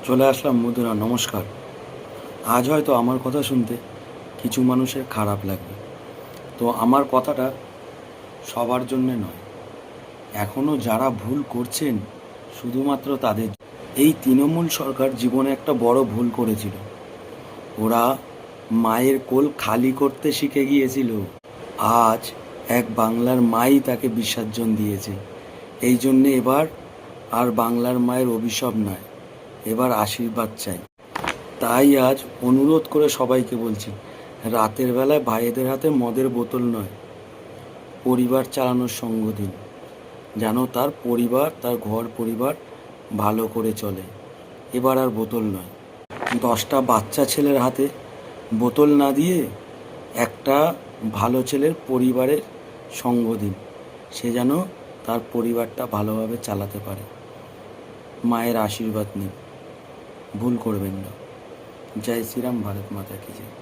চলে আসলাম বন্ধুরা, নমস্কার। আজ হয়তো আমার কথা শুনতে কিছু মানুষের খারাপ লাগবে, তো আমার কথাটা সবার জন্যে নয়। এখনও যারা ভুল করছেন শুধুমাত্র তাদের। এই তৃণমূল সরকার জীবনে একটা বড় ভুল করেছিল। ওরা মায়ের কোল খালি করতে শিখে গিয়েছিল। আজ এক বাংলার মাই তাকে বিসর্জন দিয়েছে। এই জন্যে এবার আর বাংলার মায়ের অভিশাপ নয়, এবার আশীর্বাদ চাই। তাই আজ অনুরোধ করে সবাইকে বলছি, রাতের বেলায় ভাইদের হাতে মদের বোতল নয়, পরিবার চালানোর সঙ্গ দিন, যেন তার পরিবার, তার ঘর পরিবার ভালো করে চলে। এবার আর বোতল নয়। 10টা বাচ্চা ছেলের হাতে বোতল না দিয়ে একটা ভালো ছেলের পরিবারের সঙ্গ দিন, সে যেন তার পরিবারটা ভালোভাবে চালাতে পারে। মায়ের আশীর্বাদ নিন, ভুল করবেন না। জয় শ্রীরাম, ভারত মাতা কি জয়।